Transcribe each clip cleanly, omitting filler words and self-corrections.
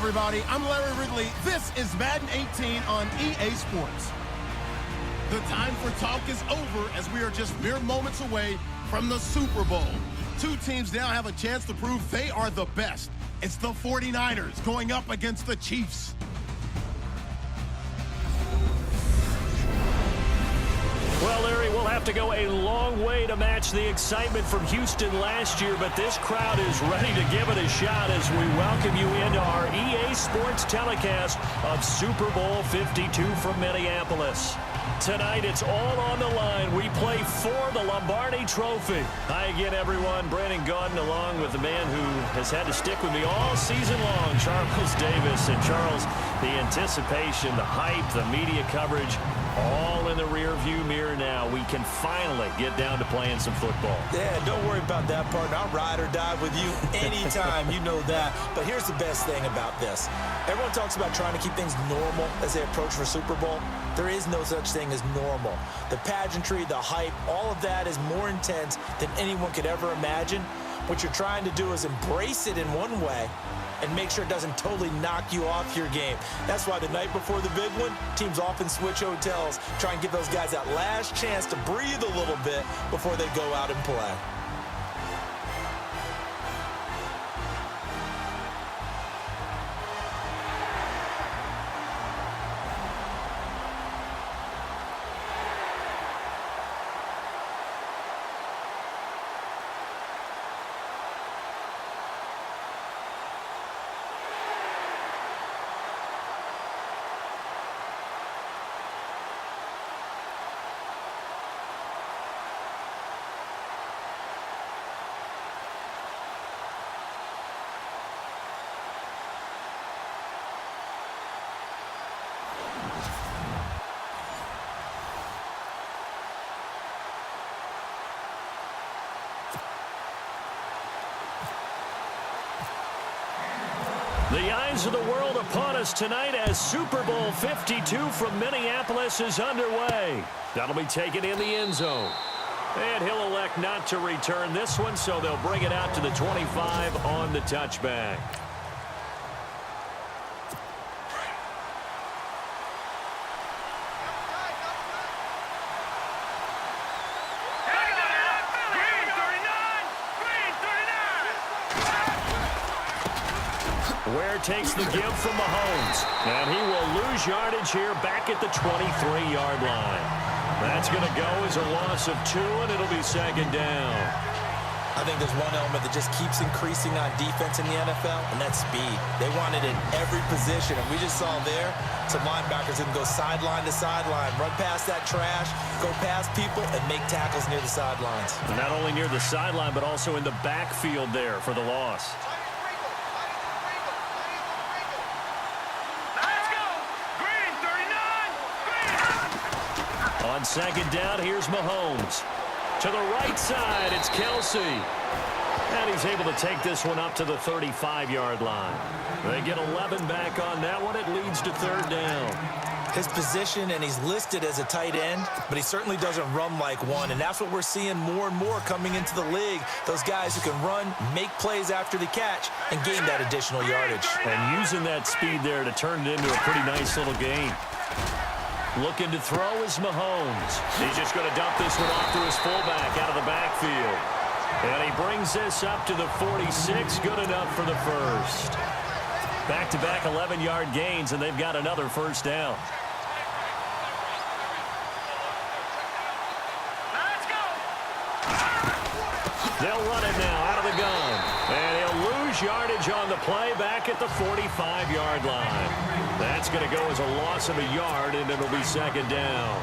everybody. I'm Larry Ridley. This is Madden 18 on EA Sports. The time for talk is over as we are just mere moments away from the Super Bowl. Two teams now have a chance to prove they are the best. It's the 49ers going up against the Chiefs. Well, Larry, we'll have to go a long way to match the excitement from Houston last year, but this crowd is ready to give it a shot as we welcome you into our EA Sports telecast of Super Bowl 52 from Minneapolis. Tonight, it's all on the line. We play for the Lombardi Trophy. Hi again, everyone. Brandon Gaudin along with the man who has had to stick with me all season long, Charles Davis. And Charles, the anticipation, the hype, the media coverage, all in the rear-view mirror now. We can finally get down to playing some football. Yeah, don't worry about that part. I'll ride or die with you anytime. You know that. But here's the best thing about this. Everyone talks about trying to keep things normal as they approach for Super Bowl. There is no such thing as normal. The pageantry, the hype, all of that is more intense than anyone could ever imagine. What you're trying to do is embrace it in one way and make sure it doesn't totally knock you off your game. That's why the night before the big one, teams often switch hotels, try and give those guys that last chance to breathe a little bit before they go out and play. The eyes of the world upon us tonight as Super Bowl 52 from Minneapolis is underway. That'll be taken in the end zone. And he'll elect not to return this one, so they'll bring it out to the 25 on the touchback. Ware takes the give from Mahomes, and he will lose yardage here back at the 23-yard line. That's going to go as a loss of 2, and it'll be second down. I think there's one element that just keeps increasing on defense in the NFL, and that's speed. They want it in every position, and we just saw there some linebackers that can go sideline to sideline, run past that trash, go past people, and make tackles near the sidelines. And not only near the sideline, but also in the backfield there for the loss. On second down, here's Mahomes. To the right side, it's Kelsey. And he's able to take this one up to the 35-yard line. They get 11 back on that one. It leads to third down. His position, and he's listed as a tight end, but he certainly doesn't run like one, and that's what we're seeing more and more coming into the league. Those guys who can run, make plays after the catch, and gain that additional yardage. And using that speed there to turn it into a pretty nice little gain. Looking to throw is Mahomes. He's just going to dump this one off to his fullback out of the backfield. And he brings this up to the 46. Good enough for the first. Back-to-back 11-yard gains, and they've got another first down. They'll run it now out of the gun. And he'll lose yardage on the play back at the 45-yard line. That's going to go as a loss of a yard, and it'll be second down.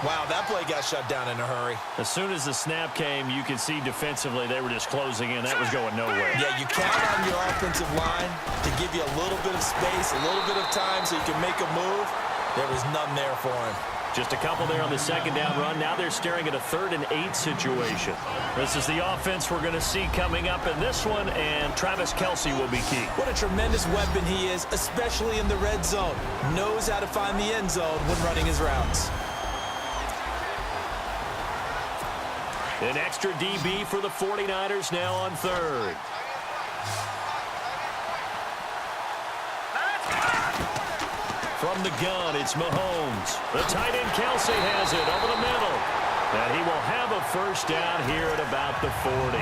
Wow, that play got shut down in a hurry. As soon as the snap came, you could see defensively they were just closing in. That was going nowhere. Yeah, you count on your offensive line to give you a little bit of space, a little bit of time so you can make a move. There was none there for him. Just a couple there on the second down run. Now they're staring at a 3rd and 8 situation. This is the offense we're going to see coming up in this one, and Travis Kelce will be key. What a tremendous weapon he is, especially in the red zone. Knows how to find the end zone when running his routes. An extra DB for the 49ers now on 3rd. From the gun, it's Mahomes. The tight end, Kelsey, has it over the middle. And he will have a first down here at about the 40.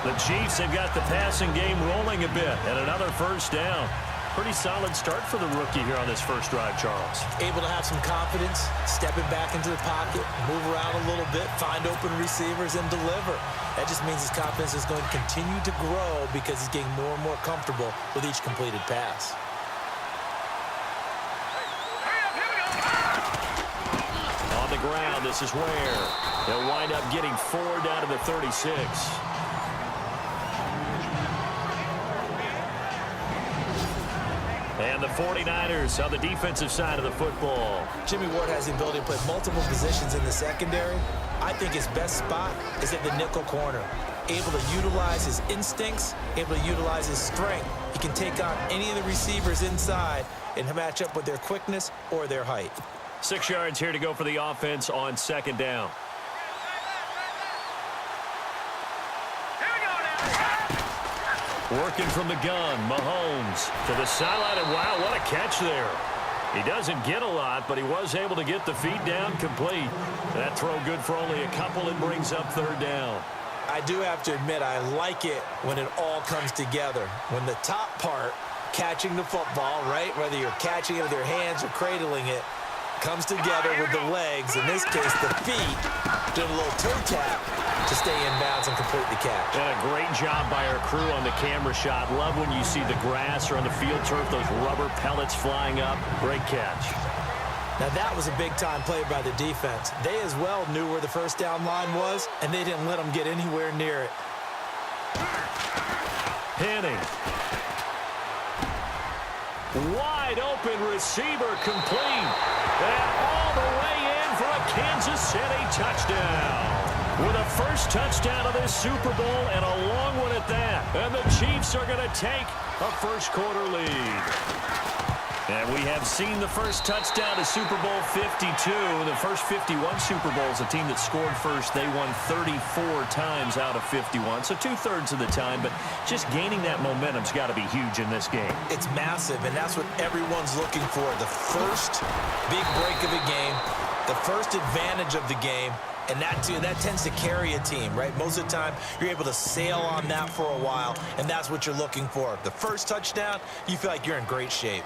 The Chiefs have got the passing game rolling a bit, and another first down. Pretty solid start for the rookie here on this first drive, Charles. Able to have some confidence, stepping back into the pocket, move around a little bit, find open receivers, and deliver. That just means his confidence is going to continue to grow because he's getting more and more comfortable with each completed pass. On the ground, this is where they'll wind up getting 4 down to the 36. And the 49ers on the defensive side of the football. Jimmy Ward has the ability to play multiple positions in the secondary. I think his best spot is at the nickel corner. Able to utilize his instincts, able to utilize his strength. He can take on any of the receivers inside and match up with their quickness or their height. 6 yards here to go for the offense on second down. Working from the gun, Mahomes to the sideline, and wow, what a catch there. He doesn't get a lot, but he was able to get the feet down complete. That throw good for only a couple and brings up third down. I do have to admit, I like it when it all comes together. When the top part, catching the football, right, whether you're catching it with your hands or cradling it, comes together with the legs, in this case the feet, doing a little toe tap to stay in bounds and complete the catch. And a great job by our crew on the camera shot. Love when you see the grass or on the field turf, those rubber pellets flying up. Great catch. Now that was a big-time play by the defense. They as well knew where the first down line was, and they didn't let them get anywhere near it. Penning. Wide open receiver complete. And all the way in for a Kansas City touchdown. With a first touchdown of this Super Bowl and a long one at that. And the Chiefs are going to take a first quarter lead. And we have seen the first touchdown to Super Bowl 52. The first 51 Super Bowls, a team that scored first, they won 34 times out of 51. So 2/3 of the time, but just gaining that momentum's got to be huge in this game. It's massive, and that's what everyone's looking for. The first big break of a game, the first advantage of the game, and that tends to carry a team, right? Most of the time, you're able to sail on that for a while, and that's what you're looking for. The first touchdown, you feel like you're in great shape.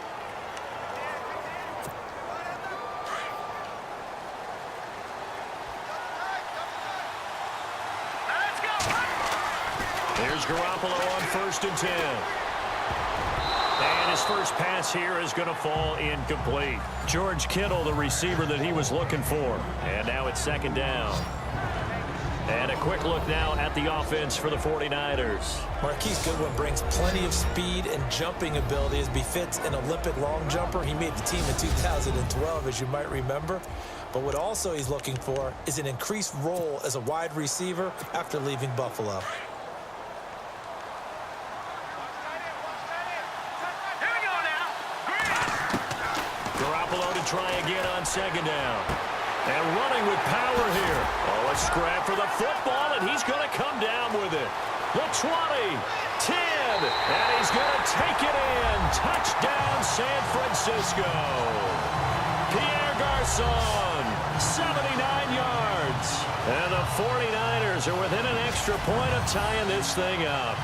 Here's Garoppolo on 1st and 10. And his first pass here is going to fall incomplete. George Kittle, the receiver that he was looking for. And now it's second down. And a quick look now at the offense for the 49ers. Marquise Goodwin brings plenty of speed and jumping ability as befits an Olympic long jumper. He made the team in 2012, as you might remember. But what also he's looking for is an increased role as a wide receiver after leaving Buffalo. Try again on second down. And running with power here. Oh, a scrap for the football, and he's going to come down with it. The 20, 10, and he's going to take it in. Touchdown, San Francisco. Pierre Garçon, 79 yards. And the 49ers are within an extra point of tying this thing up.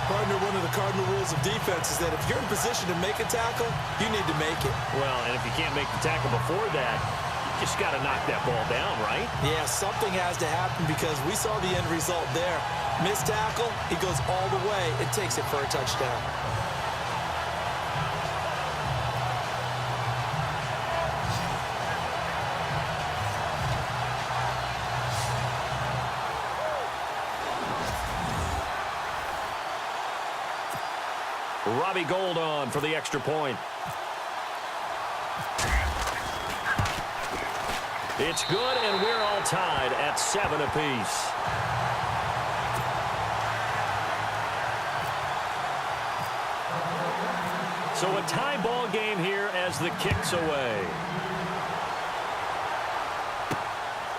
Partner, one of the cardinal rules of defense is that if you're in position to make a tackle, you need to make it. Well, and if you can't make the tackle before that, you just got to knock that ball down, right? Yeah, something has to happen because we saw the end result there. Missed tackle, he goes all the way and takes it for a touchdown. Robbie Gould on for the extra point. It's good, and we're all tied at 7 apiece. So a tie ball game here as the kick's away.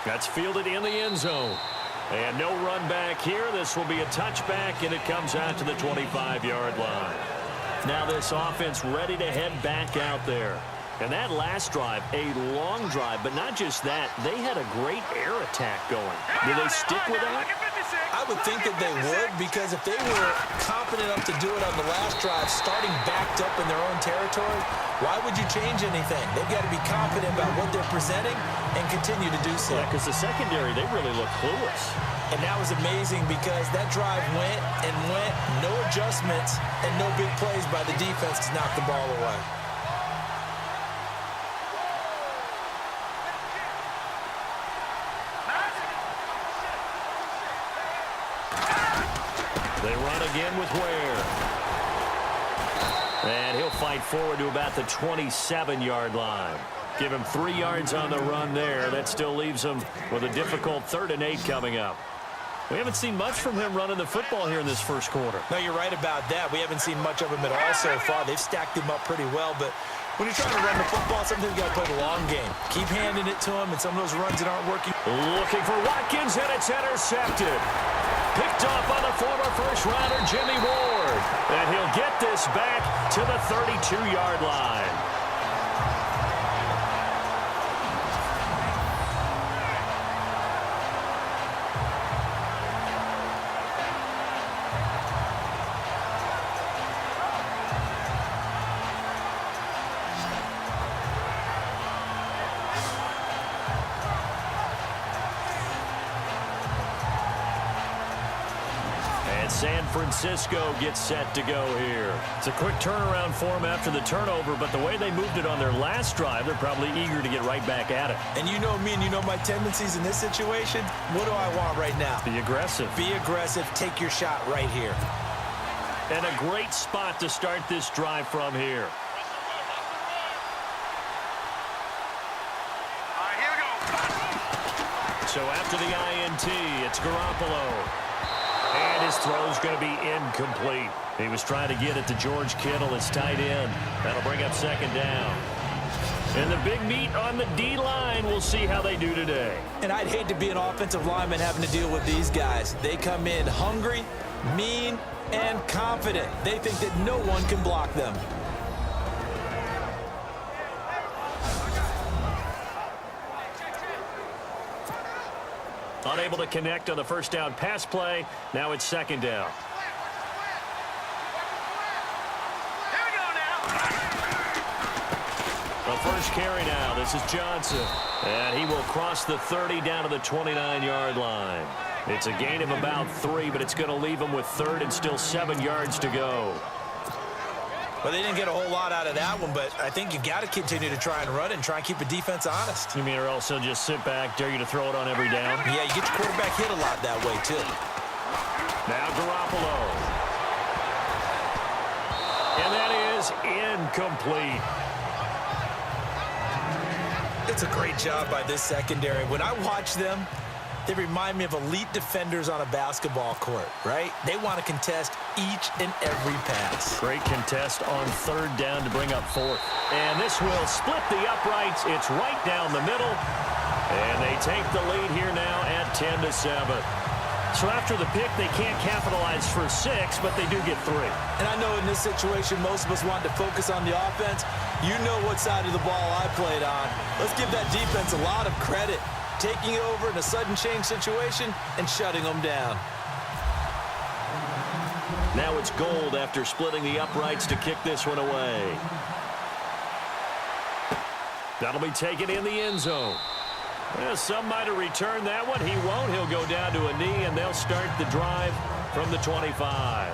That's fielded in the end zone. And no run back here. This will be a touchback, and it comes out to the 25-yard line. Now this offense ready to head back out there. And that last drive, a long drive, but not just that. They had a great air attack going. Do they stick with that? I would think that they would, because if they were confident enough to do it on the last drive, starting backed up in their own territory, why would you change anything? They've got to be confident about what they're presenting and continue to do so. Yeah, because the secondary, they really look clueless. And that was amazing because that drive went and went, no adjustments, and no big plays by the defense to knock the ball away. They run again with Ware. And he'll fight forward to about the 27-yard line. Give him 3 yards on the run there. That still leaves him with a difficult 3rd and 8 coming up. We haven't seen much from him running the football here in this first quarter. No, you're right about that. We haven't seen much of him at all so far. They've stacked him up pretty well, but when you're trying to run the football, sometimes you got to play the long game. Keep handing it to him, and some of those runs that aren't working. Looking for Watkins, and it's intercepted. Picked off by the former first-rounder Jimmy Ward. And he'll get this back to the 32-yard line. San Francisco gets set to go here. It's a quick turnaround for them after the turnover, but the way they moved it on their last drive, they're probably eager to get right back at it. And you know me and you know my tendencies in this situation. What do I want right now? Be aggressive. Be aggressive. Take your shot right here. And a great spot to start this drive from here. All right, here we go. So after the INT, it's Garoppolo. And his throw's going to be incomplete. He was trying to get it to George Kittle, his tight end. That'll bring up 2nd down. And the big meat on the D-line, we'll see how they do today. And I'd hate to be an offensive lineman having to deal with these guys. They come in hungry, mean, and confident. They think that no one can block them. Unable to connect on the first down pass play. Now it's 2nd down. Here we go now. The first carry now. This is Johnson. And he will cross the 30 down to the 29-yard line. It's a gain of about 3, but it's going to leave him with 3rd and still 7 yards to go. Well, they didn't get a whole lot out of that one, but I think you've got to continue to try and run and try and keep the defense honest. You mean or also just sit back, dare you to throw it on every down? Yeah, you get your quarterback hit a lot that way, too. Now Garoppolo. And that is incomplete. It's a great job by this secondary. When I watch them, they remind me of elite defenders on a basketball court, right? They want to contest each and every pass. Great contest on 3rd down to bring up 4th. And this will split the uprights. It's right down the middle. And they take the lead here now at 10-7. So after the pick, they can't capitalize for 6, but they do get 3. And I know in this situation, most of us want to focus on the offense. You know what side of the ball I played on. Let's give that defense a lot of credit. Taking over in a sudden change situation and shutting them down. Now it's Gold after splitting the uprights to kick this one away. That'll be taken in the end zone. Well, some might have returned that one. He won't. He'll go down to a knee, and they'll start the drive from the 25.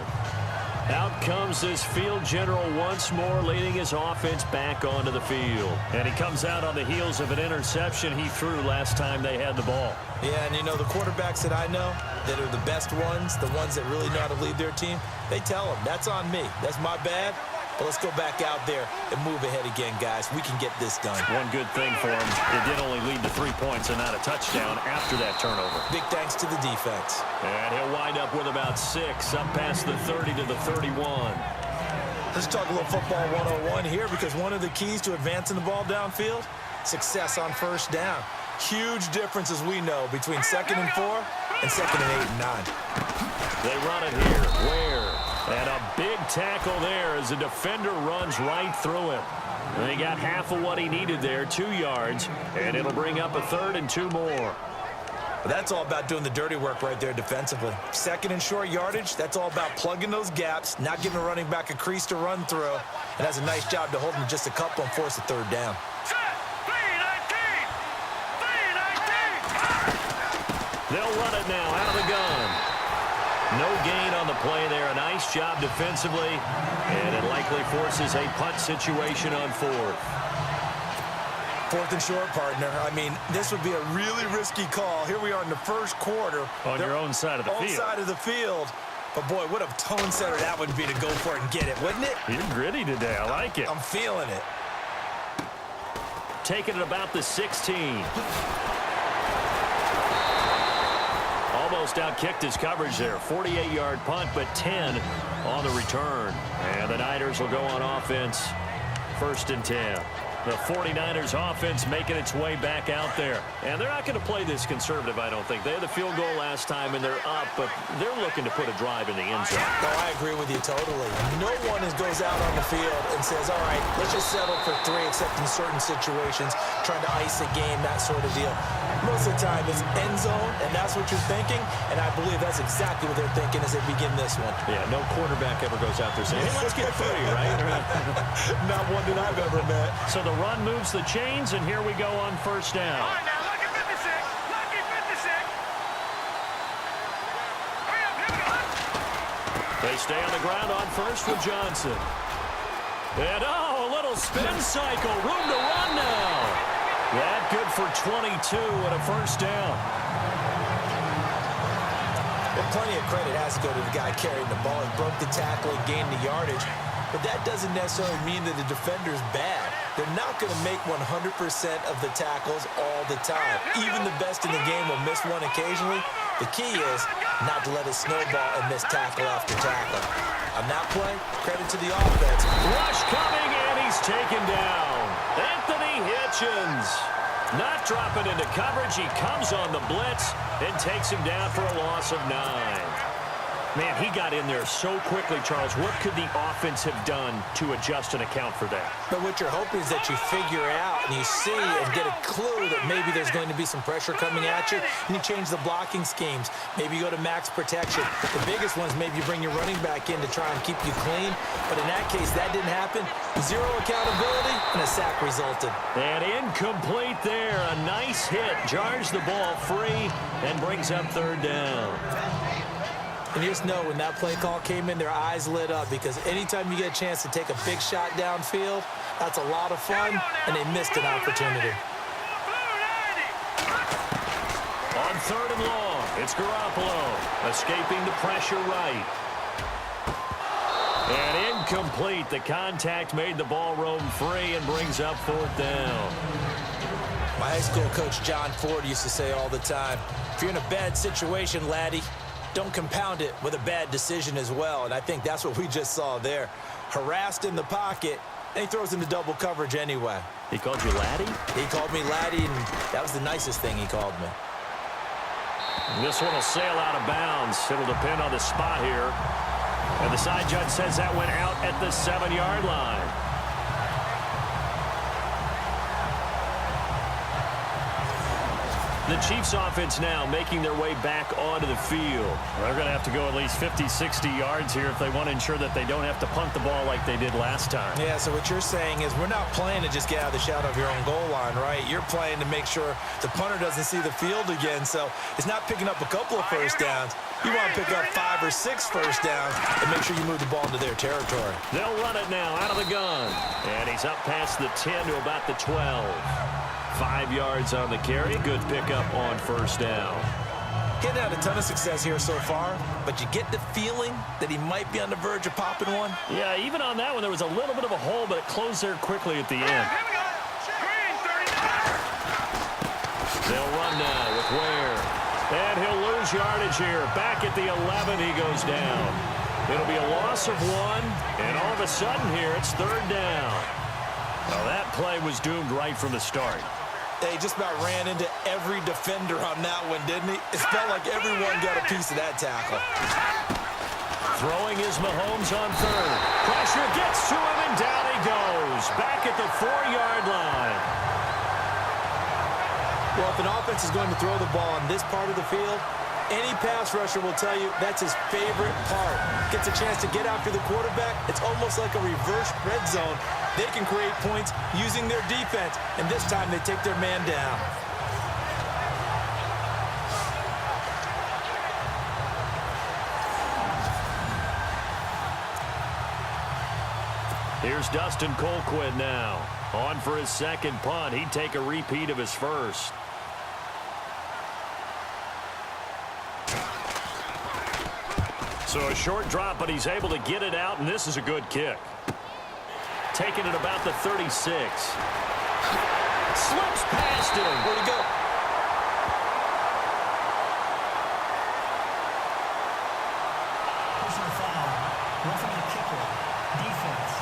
Out comes this field general once more, leading his offense back onto the field. And he comes out on the heels of an interception he threw last time they had the ball. Yeah, and you know, the quarterbacks that I know that are the best ones, the ones that really know how to lead their team, they tell them, that's on me. That's my bad. But let's go back out there and move ahead again, guys. We can get this done. One good thing for him, it did only lead to 3 points and not a touchdown after that turnover. Big thanks to the defense. And he'll wind up with about 6, up past the 30 to the 31. Let's talk a little football 101 here, because one of the keys to advancing the ball downfield, success on 1st down. Huge difference, as we know, between 2nd and 4 and 2nd and 8 and 9. They run it here. Ware And a big tackle there as the defender runs right through him. And he got half of what he needed there, 2 yards, and it'll bring up a 3rd and 2 more. But that's all about doing the dirty work right there defensively. 2nd and short yardage, that's all about plugging those gaps, not giving a running back a crease to run through, and has a nice job to hold him just a couple and force a 3rd down. They'll run it now out of the gun. No gain on the play there. A nice job defensively, and it likely forces a punt situation on 4th. 4th and short, partner. I mean, this would be a really risky call. Here we are in the 1st quarter. On your own side of the field. Own side of the field. But, boy, what a tone setter that would be to go for it and get it, wouldn't it? You're gritty today. I like it. I'm feeling it. Taking it about the 16. Almost outkicked his coverage there. 48-yard punt, but 10 on the return. And the Niners will go on offense. 1st and 10. The 49ers offense making its way back out there. And they're not going to play this conservative, I don't think. They had the field goal last time, and they're up, but they're looking to put a drive in the end zone. No, I agree with you totally. No one goes out on the field and says, all right, let's just settle for 3, except in certain situations, trying to ice a game, that sort of deal. Most of the time, it's end zone, and that's what you're thinking, and I believe that's exactly what they're thinking as they begin this one. Yeah, no quarterback ever goes out there saying, hey, let's get 3, right? Not one that I've ever met. So the run moves the chains, and here we go on 1st down. All right, now, lucky 56. Lucky 56. Hurry up, here we go. They stay on the ground on 1st with Johnson. And, a little spin cycle. Room to run now. That good for 22 and a 1st down. Well, plenty of credit has to go to the guy carrying the ball. He broke the tackle and gained the yardage. But that doesn't necessarily mean that the defender's bad. They're not going to make 100% of the tackles all the time. Even the best in the game will miss one occasionally. The key is not to let it snowball and miss tackle after tackle. On that play, credit to the offense. Rush coming, and he's taken down. Anthony Hitchens not dropping into coverage. He comes on the blitz and takes him down for a loss of 9. Man, he got in there so quickly, Charles. What could the offense have done to adjust and account for that? But what you're hoping is that you figure out and you see and get a clue that maybe there's going to be some pressure coming at you, and you change the blocking schemes. Maybe you go to max protection. The biggest one is maybe you bring your running back in to try and keep you clean. But in that case, that didn't happen. 0 accountability, and a sack resulted. And incomplete there. A nice hit. Jars the ball free and brings up 3rd down. And you just know when that play call came in, their eyes lit up, because anytime you get a chance to take a big shot downfield, that's a lot of fun, and they missed an opportunity. On 3rd and long, it's Garoppolo escaping the pressure right. And incomplete. The contact made the ball roam free and brings up 4th down. My high school coach, John Ford, used to say all the time, if you're in a bad situation, laddie, don't compound it with a bad decision as well. And I think that's what we just saw there. Harassed in the pocket, and he throws into double coverage anyway. He called you laddie? He called me laddie, and that was the nicest thing he called me. This one will sail out of bounds. It'll depend on the spot here. And the side judge says that went out at the 7-yard line. The Chiefs offense now making their way back onto the field. They're going to have to go at least 50, 60 yards here if they want to ensure that they don't have to punt the ball like they did last time. Yeah, so what you're saying is we're not playing to just get out of the shadow of your own goal line, right? You're playing to make sure the punter doesn't see the field again. So it's not picking up a couple of first downs. You want to pick up 5 or 6 first downs and make sure you move the ball into their territory. They'll run it now out of the gun. And he's up past the 10 to about the 12. 5 yards on the carry. Good pickup on first down. Getting had a ton of success here so far, but you get the feeling that he might be on the verge of popping one. Yeah, even on that one, there was a little bit of a hole, but it closed there quickly at the end. They'll run now with Ware. And he'll lose yardage here. Back at the 11, he goes down. It'll be a loss of 1, and all of a sudden here, it's 3rd down. Well, that play was doomed right from the start. He just about ran into every defender on that one, didn't he? It felt like everyone got a piece of that tackle. Throwing is Mahomes on third. Pressure gets to him, and down he goes. Back at the 4-yard line. Well, if an offense is going to throw the ball on this part of the field, any pass rusher will tell you that's his favorite part. Gets a chance to get after the quarterback. It's almost like a reverse red zone. They can create points using their defense, and this time they take their man down. Here's Dustin Colquitt now. On for his second punt. He'd take a repeat of his first. So a short drop, but he's able to get it out, and this is a good kick. Taking it about the 36. Slips past him. Where'd he go? Personal foul. Roughing the kicker. Defense.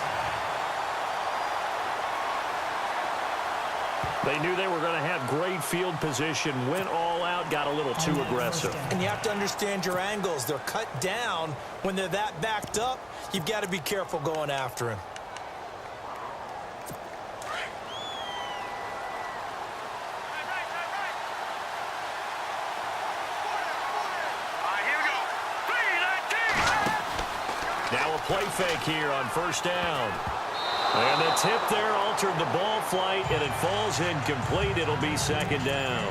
They knew they were going to have great field position, went all out, got a little too aggressive. And you have to understand your angles. They're cut down when they're that backed up. You've got to be careful going after him. Now a play fake here on first down. And the tip there altered the ball flight, and it falls incomplete. It'll be second down.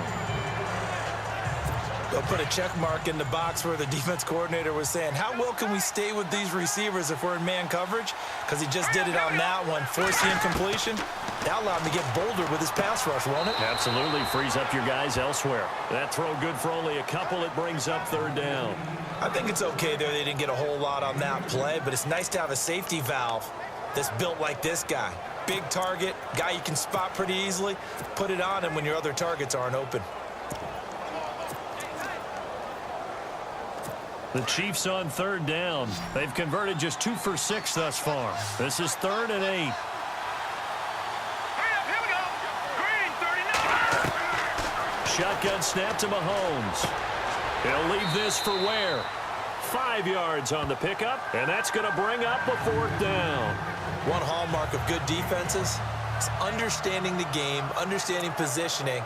They'll put a check mark in the box where the defense coordinator was saying, how well can we stay with these receivers if we're in man coverage? Because he just did it on that one. Force the incompletion. That allowed him to get bolder with his pass rush, won't it? Absolutely. Frees up your guys elsewhere. That throw good for only a couple. It brings up third down. I think it's okay there. They didn't get a whole lot on that play, but it's nice to have a safety valve that's built like this guy. Big target, guy you can spot pretty easily. Put it on him when your other targets aren't open. The Chiefs on third down. They've converted just 2 for 6 thus far. This is 3rd and 8. Here we go. Green, 39. Shotgun snap to Mahomes. He'll leave this for Ware. 5 yards on the pickup, and that's going to bring up a 4th down. One hallmark of good defenses is understanding the game, understanding positioning,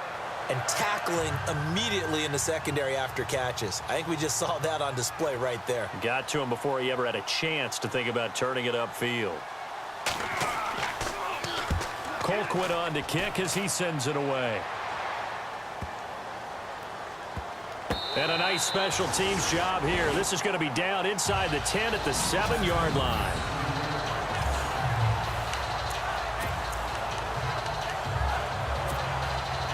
and tackling immediately in the secondary after catches. I think we just saw that on display right there. Got to him before he ever had a chance to think about turning it upfield. Colquitt on to kick as he sends it away. And a nice special teams job here. This is going to be down inside the 10 at the 7-yard line.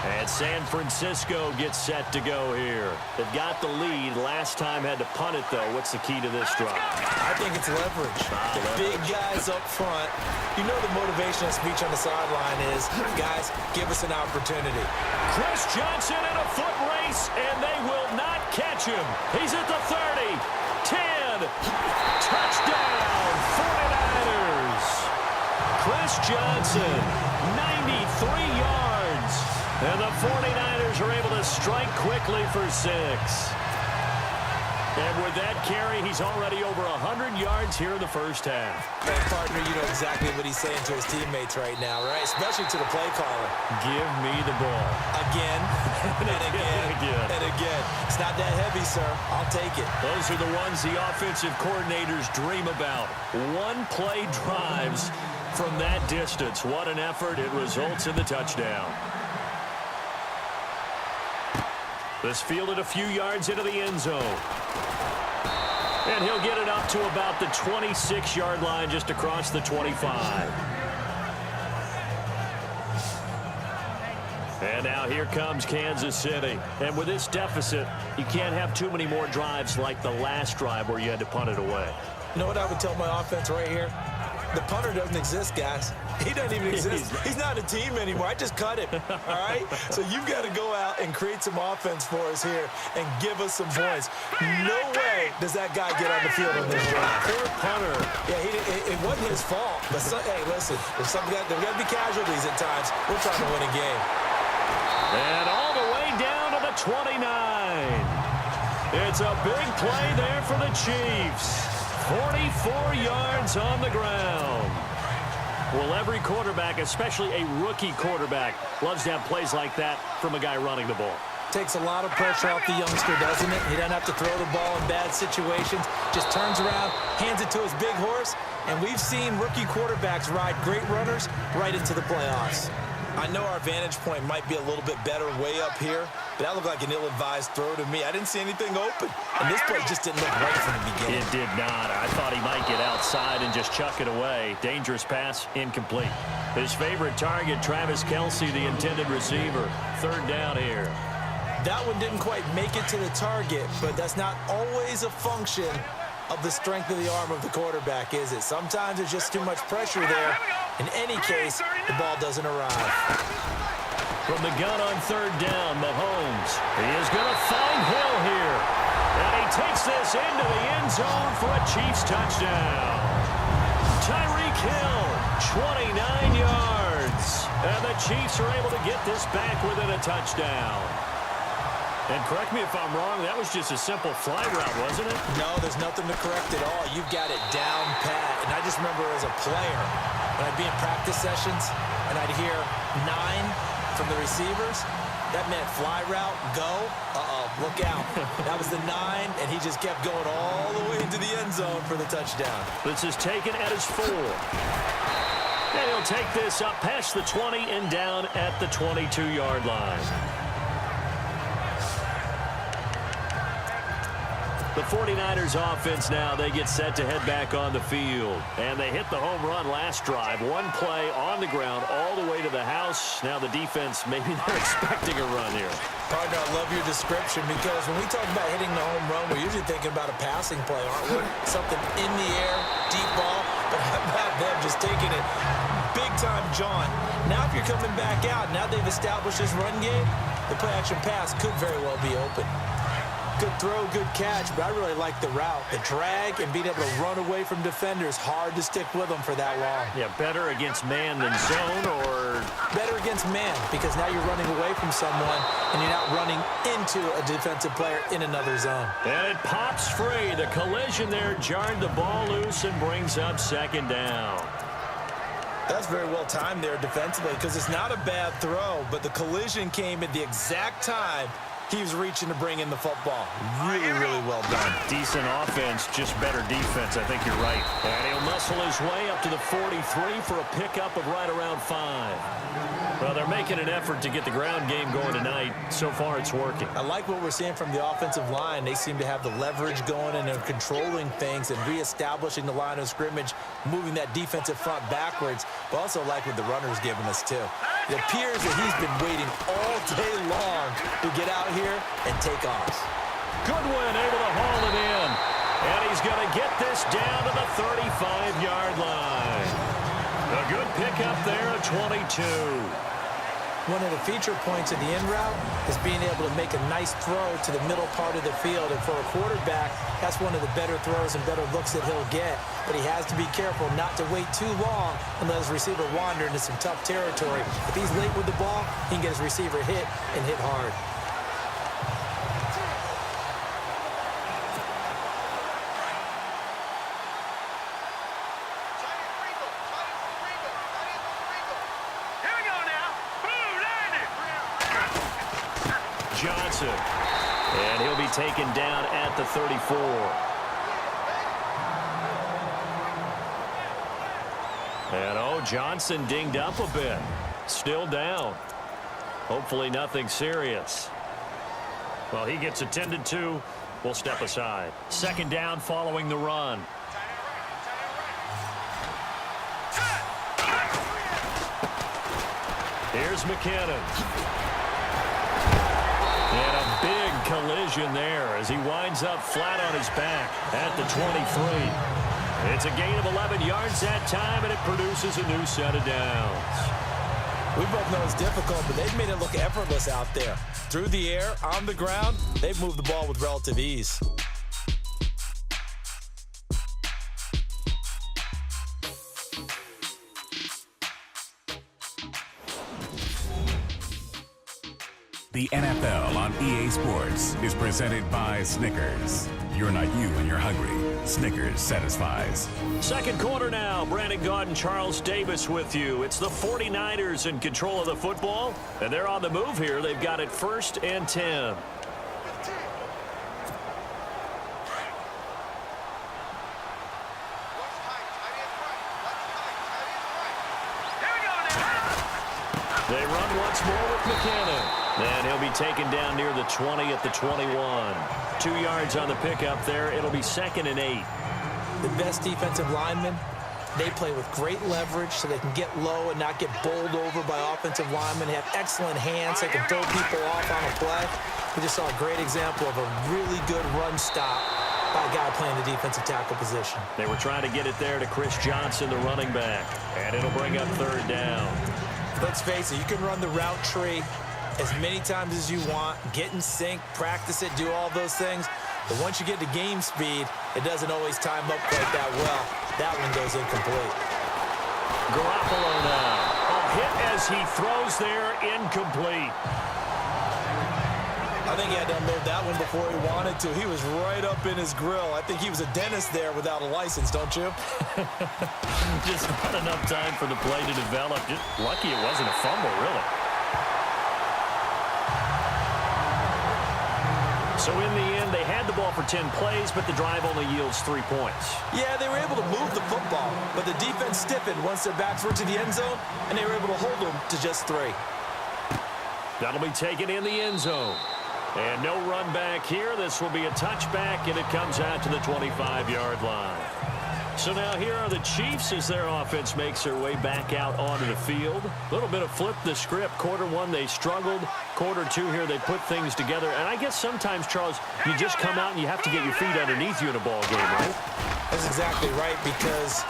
And San Francisco gets set to go here. They've got the lead. Last time had to punt it, though. What's the key to this drive? I think it's leverage. The big guys up front. You know the motivational speech on the sideline is, guys, give us an opportunity. Chris Johnson in a foot race, and they will not catch him. He's at the 30, 10, touchdown, 49ers. Chris Johnson, 93 yards, and the 49ers are able to strike quickly for 6. And with that carry, he's already over 100 yards here in the first half. Hey, partner, you know exactly what he's saying to his teammates right now, right? Especially to the play caller. Give me the ball. Again, and again, and again. It's not that heavy, sir. I'll take it. Those are the ones the offensive coordinators dream about. One-play drives from that distance. What an effort. It results in the touchdown. This fielded a few yards into the end zone. And he'll get it up to about the 26-yard line, just across the 25. And now here comes Kansas City. And with this deficit, you can't have too many more drives like the last drive where you had to punt it away. You know what I would tell my offense right here? The punter doesn't exist, guys. He doesn't even exist. He's not a team anymore. I just cut him, all right? So you've got to go out and create some offense for us here and give us some points. No way does that guy get on the field on this drive. Poor punter. Yeah, it wasn't his fault. But, hey, listen, there's got to be casualties at times. We're trying to win a game. And all the way down to the 29. It's a big play there for the Chiefs. 44 yards on the ground. Well, every quarterback, especially a rookie quarterback, loves to have plays like that from a guy running the ball. Takes a lot of pressure off the youngster, doesn't it? He doesn't have to throw the ball in bad situations. Just turns around, hands it to his big horse, and we've seen rookie quarterbacks ride great runners right into the playoffs. I know our vantage point might be a little bit better way up here, but that looked like an ill-advised throw to me. I didn't see anything open, and this play just didn't look right from the beginning. It did not. I thought he might get outside and just chuck it away. Dangerous pass, incomplete. His favorite target, Travis Kelce, the intended receiver. Third down here. That one didn't quite make it to the target, but that's not always a function of the strength of the arm of the quarterback, is it? Sometimes there's just too much pressure there. In any case, the ball doesn't arrive. From the gun on third down, Mahomes. He is going to find Hill here. And he takes this into the end zone for a Chiefs touchdown. Tyreek Hill, 29 yards. And the Chiefs are able to get this back within a touchdown. And correct me if I'm wrong, that was just a simple fly route, wasn't it? No, there's nothing to correct at all. You've got it down pat. And I just remember as a player, when I'd be in practice sessions and I'd hear 9 from the receivers, that meant fly route, go, look out. That was the 9, and he just kept going all the way into the end zone for the touchdown. This is taken at his 4. And he'll take this up past the 20 and down at the 22-yard line. The 49ers offense now, they get set to head back on the field. And they hit the home run last drive. One play on the ground all the way to the house. Now the defense, maybe they're expecting a run here. Partner, I love your description because when we talk about hitting the home run, we're usually thinking about a passing play, aren't we? Something in the air, deep ball, but how about them just taking it big-time jaunt. Now if you're coming back out, now they've established this run game, the play-action pass could very well be open. Good throw, good catch, but I really like the route. The drag and being able to run away from defenders, hard to stick with them for that long. Yeah, better against man than zone, or better against man, because now you're running away from someone and you're not running into a defensive player in another zone. And it pops free. The collision there jarred the ball loose and brings up second down. That's very well timed there defensively because it's not a bad throw, but the collision came at the exact time he was reaching to bring in the football. Really, really well done. Decent offense, just better defense. I think you're right. And he'll muscle his way up to the 43 for a pickup of right around 5. Well, they're making an effort to get the ground game going tonight. So far, it's working. I like what we're seeing from the offensive line. They seem to have the leverage going and they're controlling things and reestablishing the line of scrimmage, moving that defensive front backwards. But also like what the runner's giving us, too. It appears that he's been waiting all day long to get out here and take off. Goodwin able to haul it in. And he's going to get this down to the 35-yard line. A good pickup there at 22. One of the feature points of the in route is being able to make a nice throw to the middle part of the field. And for a quarterback, that's one of the better throws and better looks that he'll get. But he has to be careful not to wait too long and let his receiver wander into some tough territory. If he's late with the ball, he can get his receiver hit and hit hard. Johnson. And he'll be taken down at the 34. And, Johnson dinged up a bit. Still down. Hopefully nothing serious. Well, he gets attended to. We'll step aside. Second down following the run. Here's McKinnon. And a big collision there as he winds up flat on his back at the 23. It's a gain of 11 yards that time, and it produces a new set of downs. We both know it's difficult, but they've made it look effortless out there. Through the air, on the ground, they've moved the ball with relative ease. The NFL on EA Sports is presented by Snickers. You're not you when you're hungry. Snickers satisfies. Second quarter now. Brandon Gaudin and Charles Davis with you. It's the 49ers in control of the football, and they're on the move here. They've got it 1st and 10. They run once more with McKinnon. And he'll be taken down near the 20 at the 21. 2 yards on the pickup there. It'll be 2nd and 8. The best defensive linemen, they play with great leverage so they can get low and not get bowled over by offensive linemen. They have excellent hands. They can throw people off on a play. We just saw a great example of a really good run stop by a guy playing the defensive tackle position. They were trying to get it there to Chris Johnson, the running back. And it'll bring up 3rd down. Let's face it, you can run the route tree as many times as you want, get in sync, practice it, do all those things. But once you get to game speed, it doesn't always time up quite that well. That one goes incomplete. Garoppolo now. A hit as he throws there, incomplete. I think he had to unload that one before he wanted to. He was right up in his grill. I think he was a dentist there without a license, don't you? Just not enough time for the play to develop. Just lucky it wasn't a fumble, really. So in the end, they had the ball for 10 plays, but the drive only yields 3 points. Yeah, they were able to move the football, but the defense stiffened once their backs were to the end zone, and they were able to hold them to just 3. That'll be taken in the end zone. And no run back here. This will be a touchback, and it comes out to the 25-yard line. So now here are the Chiefs as their offense makes their way back out onto the field. A little bit of flip the script. Quarter 1, they struggled. Quarter 2 here, they put things together. And I guess sometimes, Charles, you just come out and you have to get your feet underneath you in a ball game, right? That's exactly right, because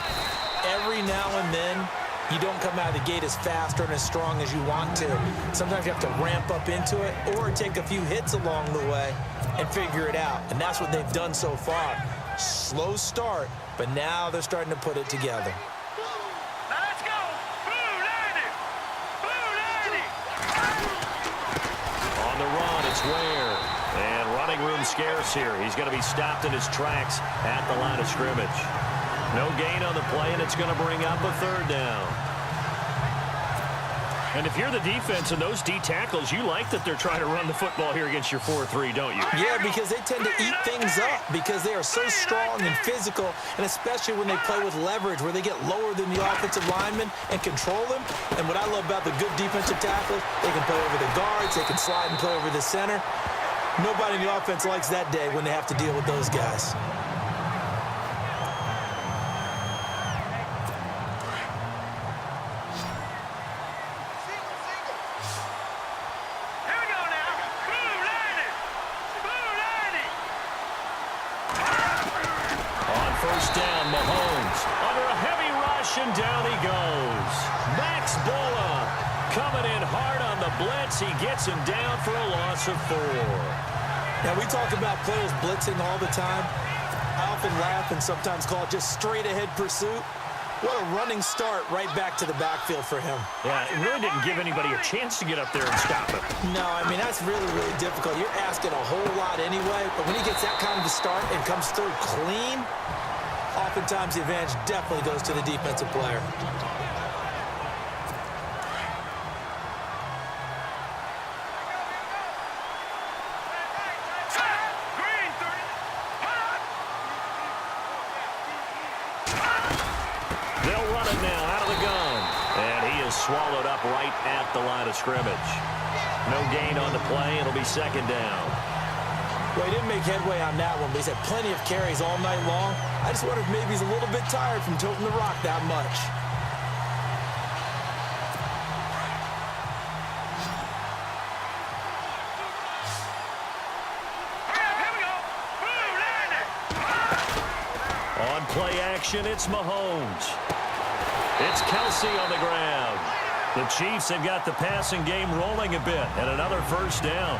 every now and then, you don't come out of the gate as fast or as strong as you want to. Sometimes you have to ramp up into it or take a few hits along the way and figure it out. And that's what they've done so far. Slow start, but now they're starting to put it together. Now let's go. On the run, it's Ware. And running room scarce here. He's going to be stopped in his tracks at the line of scrimmage. No gain on the play, and it's going to bring up a 3rd down. And if you're the defense and those D tackles, you like that they're trying to run the football here against your 4-3, don't you? Yeah, because they tend to eat things up because they are so strong and physical, and especially when they play with leverage where they get lower than the offensive linemen and control them. And what I love about the good defensive tackles, they can play over the guards, they can slide and play over the center. Nobody in the offense likes that day when they have to deal with those guys. And down he goes. Max Bola coming in hard on the blitz. He gets him down for a loss of 4. Now, we talk about players blitzing all the time. I often laugh and sometimes call it just straight-ahead pursuit. What a running start right back to the backfield for him. Yeah, it really didn't give anybody a chance to get up there and stop him. No, I mean, that's really, really difficult. You're asking a whole lot anyway, but when he gets that kind of a start and comes through clean, oftentimes the advantage definitely goes to the defensive player. They'll run it now out of the gun. And he is swallowed up right at the line of scrimmage. No gain on the play. It'll be 2nd down. Well, he didn't make headway on that one, but he's had plenty of carries all night long. I just wonder if maybe he's a little bit tired from toting the rock that much. On play action, it's Mahomes. It's Kelsey on the ground. The Chiefs have got the passing game rolling a bit, and another 1st down.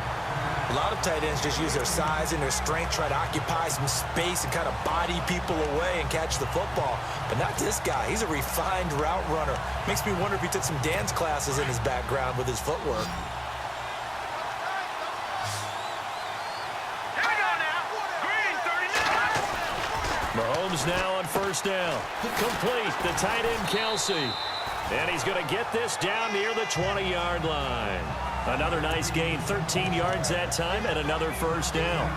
A lot of tight ends just use their size and their strength, try to occupy some space and kind of body people away and catch the football. But not this guy. He's a refined route runner. Makes me wonder if he took some dance classes in his background with his footwork. Mahomes now on first down. Complete, the tight end Kelsey. And he's going to get this down near the 20-yard line. Another nice gain, 13 yards that time, and another first down.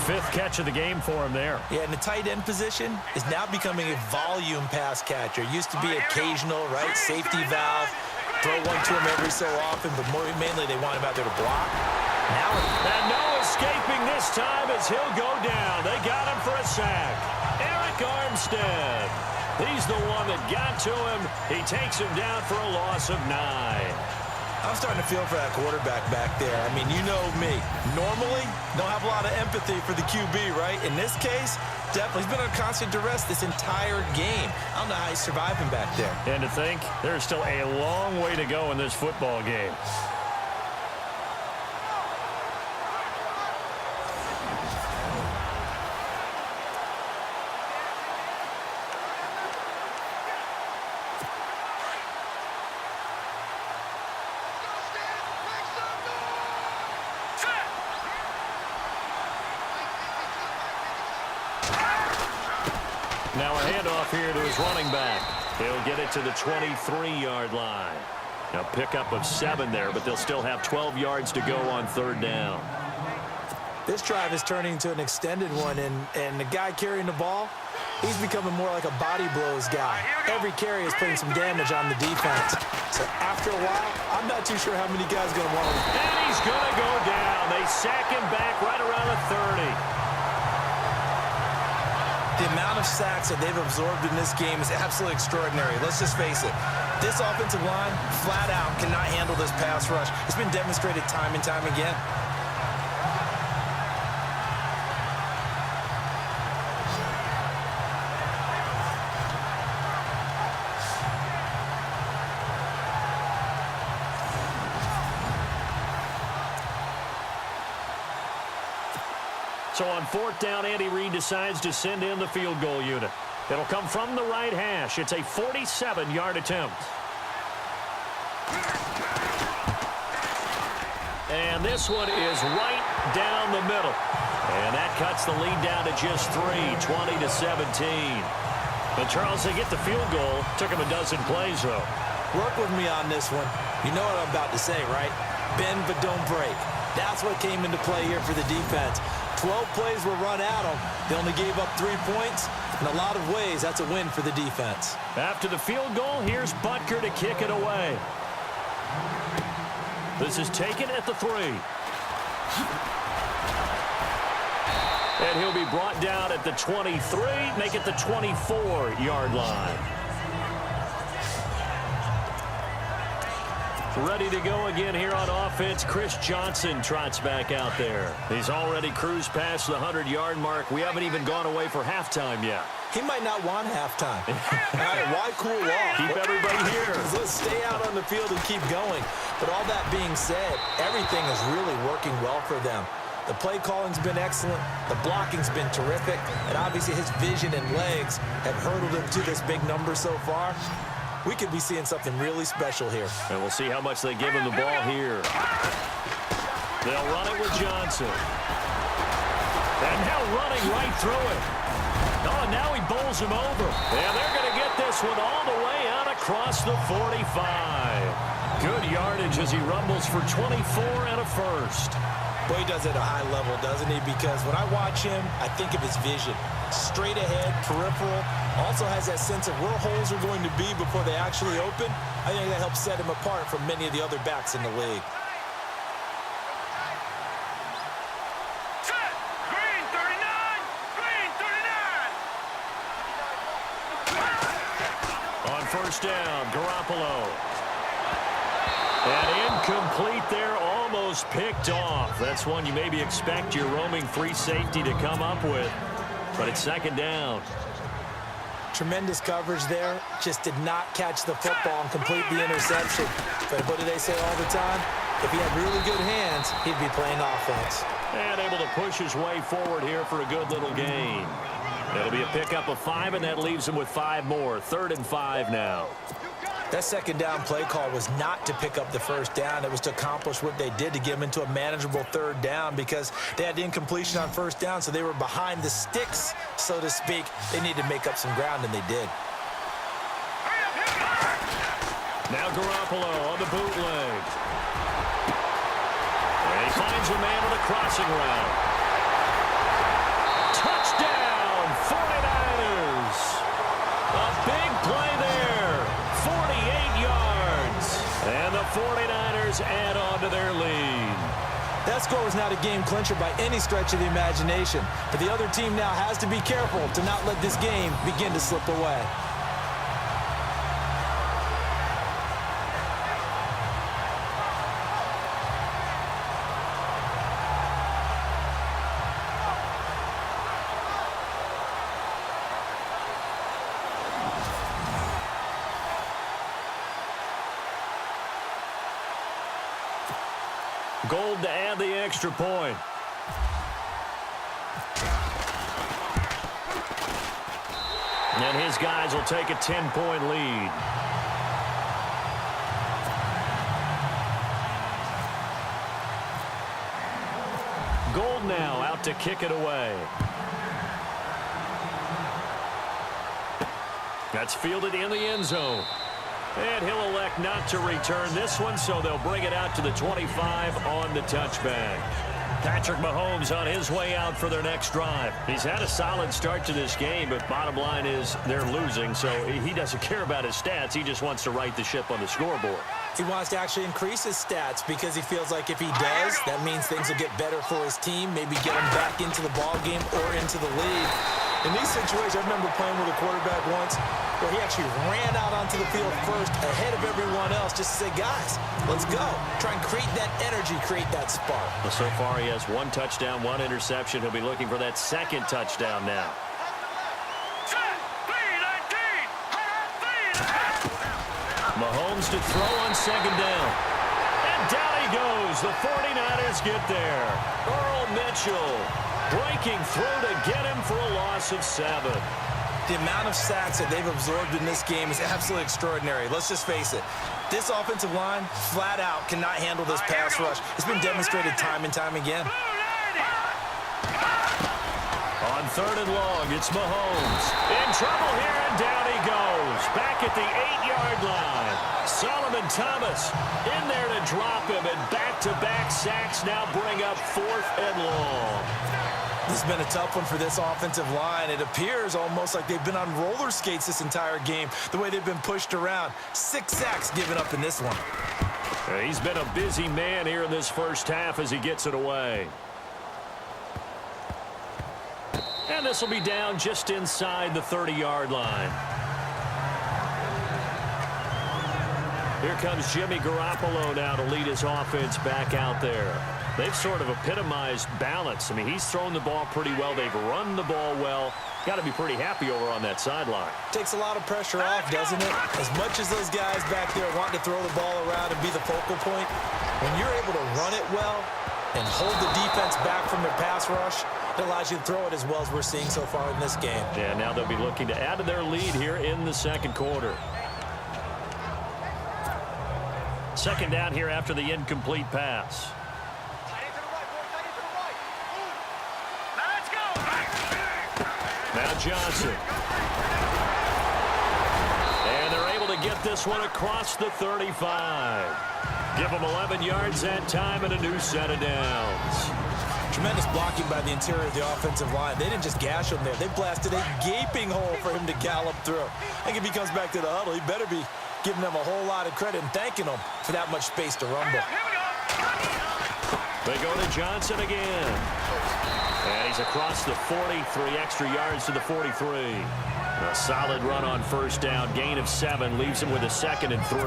Fifth catch of the game for him there. Yeah, and the tight end position is now becoming a volume pass catcher. Used to be occasional, right? Safety valve. Throw one to him every so often, but mainly they want him out there to block. Now, and no escaping this time as he'll go down. They got him for a sack. Eric Armstead. He's the one that got to him. He takes him down for a loss of 9. I'm starting to feel for that quarterback back there. I mean, you know me. Normally, don't have a lot of empathy for the QB, right? In this case, definitely. He's been under constant duress this entire game. I don't know how he's surviving back there. And to think, there's still a long way to go in this football game. Now a handoff here to his running back. He'll get it to the 23-yard line. Now pickup of 7 there, but they'll still have 12 yards to go on third down. This drive is turning into an extended one, and the guy carrying the ball, he's becoming more like a body blows guy. Every carry is putting some damage on the defense. So after a while, I'm not too sure how many guys are going to want him. And he's going to go down. They sack him back right around the 30. The amount of sacks that they've absorbed in this game is absolutely extraordinary. Let's just face it. This offensive line, flat out, cannot handle this pass rush. It's been demonstrated time and time again. So on fourth down, Andy Reid decides to send in the field goal unit. It'll come from the right hash. It's a 47-yard attempt. And this one is right down the middle. And that cuts the lead down to just 3, 20-17. But Charles, they get the field goal. Took him a dozen plays, though. Work with me on this one. You know what I'm about to say, right? Bend but don't break. That's what came into play here for the defense. 12 plays were run at them. They only gave up 3 points. In a lot of ways, that's a win for the defense. After the field goal, here's Butker to kick it away. This is taken at the 3. And he'll be brought down at the 23, make it the 24-yard line. Ready to go again here on offense. Chris Johnson trots back out there. He's already cruised past the 100-yard mark. We haven't even gone away for halftime yet. He might not want halftime. All right, why cool off? Keep everybody here. Let's stay out on the field and keep going. But all that being said, everything is really working well for them. The play calling's been excellent. The blocking's been terrific. And obviously his vision and legs have hurdled him to this big number so far. We could be seeing something really special here. And we'll see how much they give him the ball here. They'll run it with Johnson. And now running right through it. Oh, and now he bowls him over. And they're going to get this one all the way out across the 45. Good yardage as he rumbles for 24 and a first. Boy, he does it at a high level, doesn't he? Because when I watch him, I think of his vision. Straight ahead, peripheral. Also has that sense of where holes are going to be before they actually open. I think that helps set him apart from many of the other backs in the league. Green 39! Green 39! On first down, Garoppolo. And incomplete there, almost picked off. That's one you maybe expect your roaming free safety to come up with. But it's second down. Tremendous coverage there. Just did not catch the football and complete the interception. But what do they say all the time? If he had really good hands, he'd be playing offense. And able to push his way forward here for a good little gain. It'll be a pickup of 5, and that leaves him with 5 more. 3rd and 5 now. That second down play call was not to pick up the first down. It was to accomplish what they did, to get them into a manageable third down, because they had the incompletion on first down, so they were behind the sticks, so to speak. They needed to make up some ground, and they did. Now Garoppolo on the bootleg. And he finds a man on a crossing route. Touchdown, 49ers. A big play there, 48 yards. And the 49ers add on to their lead. That score was not a game clincher by any stretch of the imagination, but the other team now has to be careful to not let this game begin to slip away. Gold to add the extra point. And his guys will take a 10-point lead. Gold now out to kick it away. That's fielded in the end zone. And he'll elect not to return this one, so they'll bring it out to the 25 on the touchback. Patrick Mahomes on his way out for their next drive. He's had a solid start to this game, but bottom line is they're losing, so he doesn't care about his stats. He just wants to right the ship on the scoreboard. He wants to actually increase his stats because he feels like if he does, that means things will get better for his team, maybe get him back into the ball game or into the lead. In these situations, I remember playing with a quarterback once where he actually ran out onto the field first ahead of everyone else just to say, guys, let's go. Try and create that energy, create that spark. Well, so far he has 1 touchdown, 1 interception. He'll be looking for that second touchdown now. Mahomes to throw on second down. And down he goes. The 49ers get there. Earl Mitchell breaking through to get him for a loss of 7. The amount of sacks that they've absorbed in this game is absolutely extraordinary. Let's just face it. This offensive line, flat out, cannot handle this pass rush. It's been demonstrated time and time again. On third and long, it's Mahomes. In trouble here, and down he goes. Back at the 8-yard line. Solomon Thomas in there to drop him, and back-to-back sacks now bring up 4th and long. This has been a tough one for this offensive line. It appears almost like they've been on roller skates this entire game, the way they've been pushed around. 6 sacks given up in this one. He's been a busy man here in this first half as he gets it away. And this will be down just inside the 30-yard line. Here comes Jimmy Garoppolo now to lead his offense back out there. They've sort of epitomized balance. I mean, he's thrown the ball pretty well. They've run the ball well. Got to be pretty happy over on that sideline. Takes a lot of pressure off, doesn't it? As much as those guys back there want to throw the ball around and be the focal point, when you're able to run it well and hold the defense back from their pass rush, it allows you to throw it as well as we're seeing so far in this game. Yeah, now they'll be looking to add to their lead here in the second quarter. Second down here after the incomplete pass. Now Johnson. And they're able to get this one across the 35. Give them 11 yards that time and a new set of downs. Tremendous blocking by the interior of the offensive line. They didn't just gash him there. They blasted a gaping hole for him to gallop through. I think if he comes back to the huddle, he better be giving them a whole lot of credit and thanking them for that much space to rumble. They go to Johnson again. And he's across the 40, 3 extra yards to the 43. A solid run on first down. Gain of 7 leaves him with a 2nd and 3.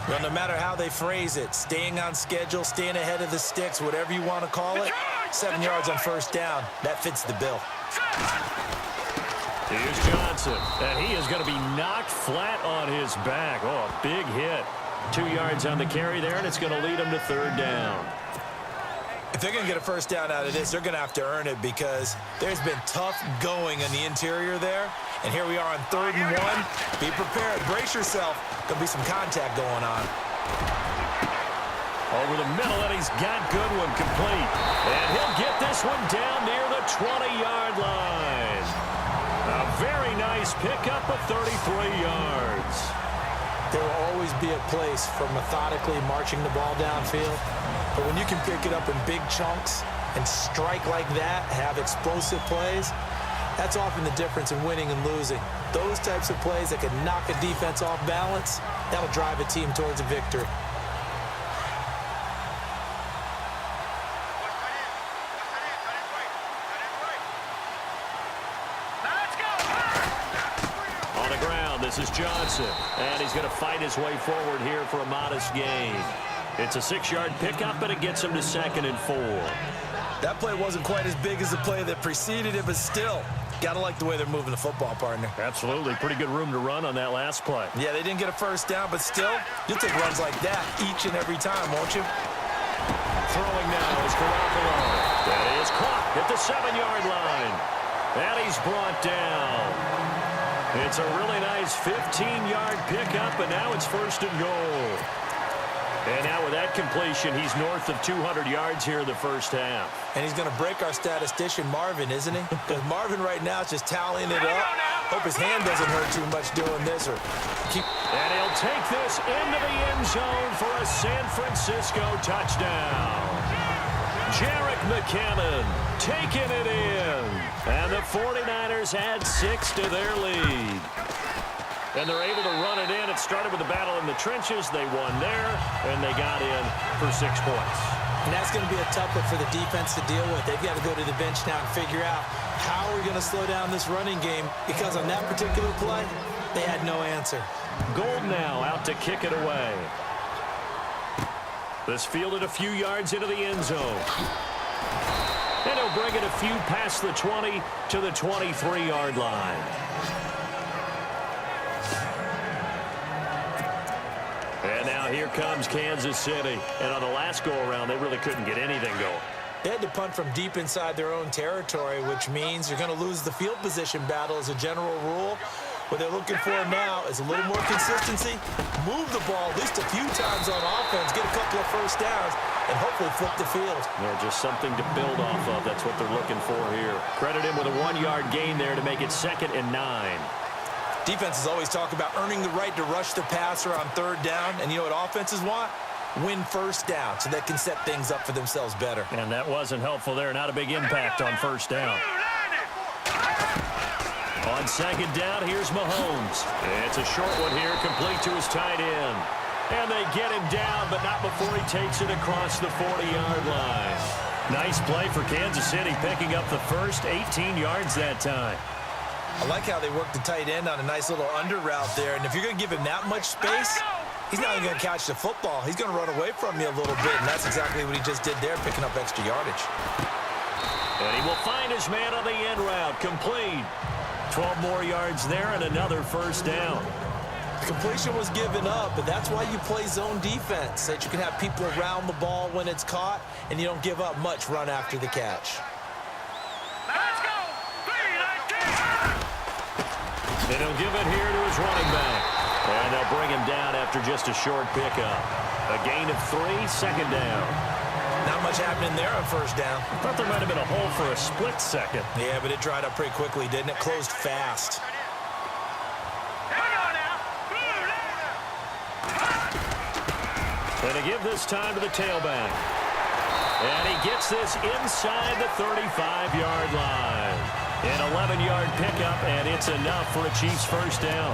Well, no matter how they phrase it, staying on schedule, staying ahead of the sticks, whatever you want to call it, 7 yards on first down, that fits the bill. Here's Johnson, and he is going to be knocked flat on his back. Oh, a big hit. 2 yards on the carry there, and it's going to lead him to third down. If they're going to get a first down out of this, they're going to have to earn it because there's been tough going in the interior there, And here we are on 3rd and 1. Be prepared. Brace yourself. There'll be some contact going on. Over the middle, and he's got Goodwin complete. And he'll get this one down near the 20-yard line. A very nice pickup of 33 yards. There will always be a place for methodically marching the ball downfield. But when you can pick it up in big chunks and strike like that, have explosive plays, that's often the difference in winning and losing. Those types of plays that can knock a defense off balance, that'll drive a team towards a victory. This is Johnson, and he's going to fight his way forward here for a modest gain. It's a 6-yard pickup, and it gets him to 2nd and 4. That play wasn't quite as big as the play that preceded it, but still, got to like the way they're moving the football, partner. Absolutely. Pretty good room to run on that last play. Yeah, they didn't get a first down, but still, you'll take runs like that each and every time, won't you? Throwing now is Garoppolo. That is caught at the 7-yard line. And he's brought down. It's a really nice 15-yard pickup, and now it's 1st and goal. And now with that completion, he's north of 200 yards here in the first half. And he's going to break our statistician, Marvin, isn't he? Because Marvin right now is just tallying it up. Hope his hand doesn't hurt too much doing this. And he'll take this into the end zone for a San Francisco touchdown. Jerick McKinnon taking it in. And the 49ers add 6 to their lead. And they're able to run it in. It started with a battle in the trenches. They won there, and they got in for 6 points. And that's going to be a tough one for the defense to deal with. They've got to go to the bench now and figure out how we're going to slow down this running game, because on that particular play, they had no answer. Gold now out to kick it away. This fielded a few yards into the end zone. And he'll bring it a few past the 20 to the 23-yard line. And now here comes Kansas City. And on the last go-around, they really couldn't get anything going. They had to punt from deep inside their own territory, which means you're going to lose the field position battle as a general rule. What they're looking for now is a little more consistency, move the ball at least a few times on offense, get a couple of first downs, and hopefully flip the field. Yeah, just something to build off of. That's what they're looking for here. Credit him with a 1-yard gain there to make it 2nd and 9. Defenses always talk about earning the right to rush the passer on 3rd down, and you know what offenses want? Win first down so they can set things up for themselves better. And that wasn't helpful there. Not a big impact on 1st down. On 2nd down, here's Mahomes. It's a short one here, complete to his tight end. And they get him down, but not before he takes it across the 40-yard line. Nice play for Kansas City, picking up the first 18 yards that time. I like how they work the tight end on a nice little under route there. And if you're going to give him that much space, he's not even going to catch the football. He's going to run away from you a little bit, and that's exactly what he just did there, picking up extra yardage. And he will find his man on the end route, complete. 12 more yards there and another first down. The completion was given up, but that's why you play zone defense, so that you can have people around the ball when it's caught, and you don't give up much run after the catch. Let's go! And he'll give it here to his running back. And they'll bring him down after just a short pickup. A gain of 3, 2nd down. Not much happening there on 1st down. I thought there might have been a hole for a split second. Yeah, but it dried up pretty quickly, didn't it? Closed fast. And to give this time to the tailback. And he gets this inside the 35-yard line. An 11-yard pickup, and it's enough for a Chiefs first down.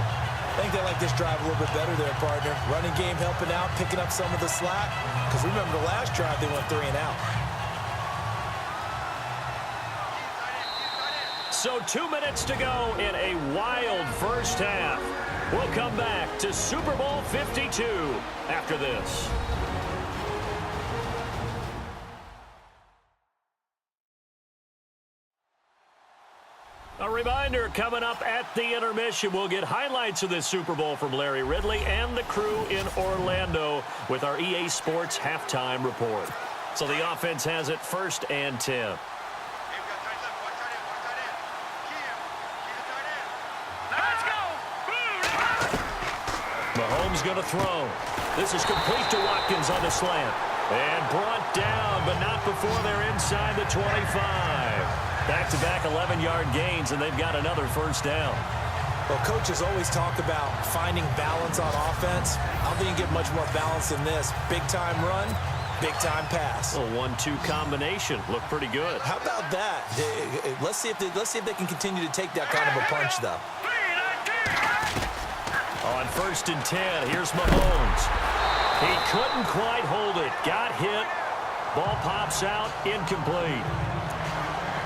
I think they like this drive a little bit better there, partner. Running game helping out, picking up some of the slack. Because remember the last drive, they went 3 and out. So 2 minutes to go in a wild first half. We'll come back to Super Bowl 52 after this. A reminder, coming up at the intermission, we'll get highlights of this Super Bowl from Larry Ridley and the crew in Orlando with our EA Sports halftime report. So the offense has it 1st and 10. Mahomes going to throw. This is complete to Watkins on the slant. And brought down, but not before they're inside the 25. Back-to-back 11-yard gains, and they've got another first down. Well, coaches always talk about finding balance on offense. I don't think you get much more balance than this. Big-time run, big-time pass. A 1-2 combination. Looked pretty good. How about that? Let's see if they can continue to take that kind of a punch, though. On 1st and 10, here's Mahomes. He couldn't quite hold it. Got hit. Ball pops out. Incomplete.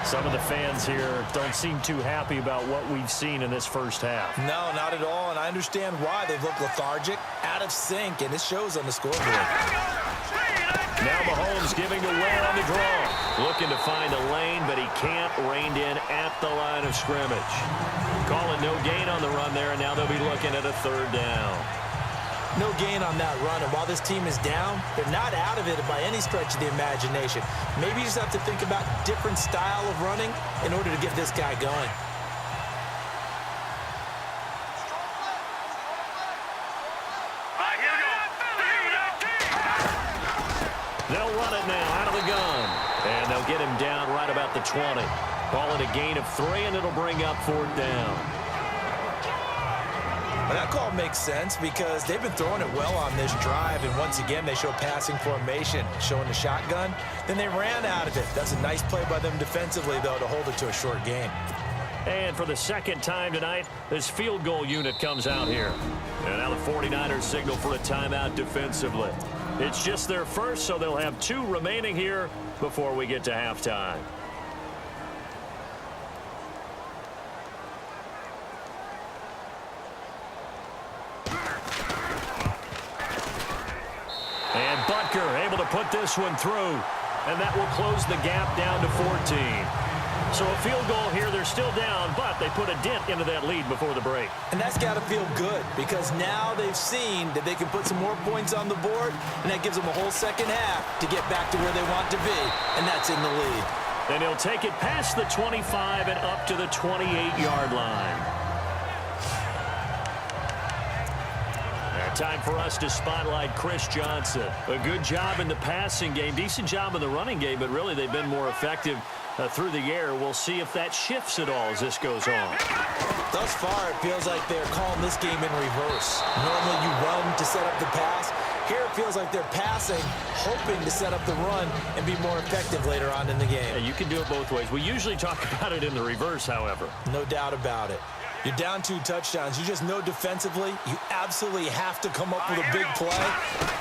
Some of the fans here don't seem too happy about what we've seen in this first half. No, not at all, and I understand why. They've looked lethargic, out of sync, and it shows on the scoreboard. Now Mahomes giving to Ware on the draw. Looking to find a lane, but he can't. Reined in at the line of scrimmage. Calling no gain on the run there, and now they'll be looking at a 3rd down. No gain on that run, and while this team is down, they're not out of it by any stretch of the imagination. Maybe you just have to think about different style of running in order to get this guy going. They'll run it now out of the gun, and they'll get him down right about the 20. Call it a gain of 3, and it'll bring up 4th down. Well, that call makes sense because they've been throwing it well on this drive, and once again they show passing formation, showing the shotgun. Then they ran out of it. That's a nice play by them defensively, though, to hold it to a short game. And for the 2nd time tonight, this field goal unit comes out here. And now the 49ers signal for a timeout defensively. It's just their first, so they'll have 2 remaining here before we get to halftime. And Butker able to put this one through. And that will close the gap down to 14. So a field goal here, they're still down, but they put a dent into that lead before the break. And that's got to feel good because now they've seen that they can put some more points on the board, and that gives them a whole second half to get back to where they want to be, and that's in the lead. Then he'll take it past the 25 and up to the 28-yard line. Time for us to spotlight Chris Johnson. A good job in the passing game, decent job in the running game, but really they've been more effective through the air. We'll see if that shifts at all as this goes on. Thus far, it feels like they're calling this game in reverse. Normally you run to set up the pass. Here it feels like they're passing, hoping to set up the run and be more effective later on in the game. Yeah, you can do it both ways. We usually talk about it in the reverse, however. No doubt about it. You're down 2 touchdowns. You just know defensively you absolutely have to come up with a big play.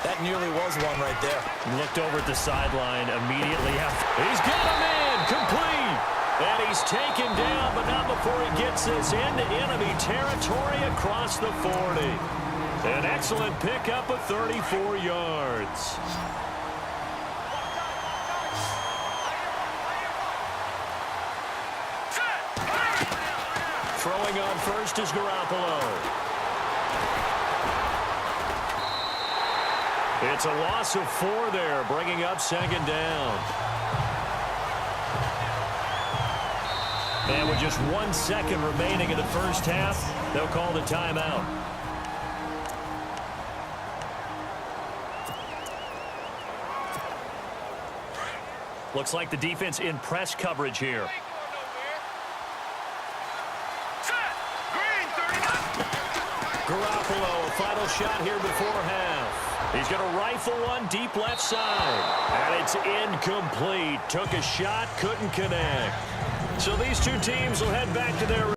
That nearly was one right there. Looked over at the sideline immediately after. He's got him in, complete. And he's taken down, but not before he gets this into enemy territory across the 40. An excellent pickup of 34 yards. Throwing on first is Garoppolo. It's a loss of 4 there, bringing up 2nd down. And with just 1 second remaining in the first half, they'll call the timeout. Looks like the defense in press coverage here. Garoppolo, a final shot here before half. He's going to rifle one deep left side. And it's incomplete. Took a shot, couldn't connect. So these 2 teams will head back to their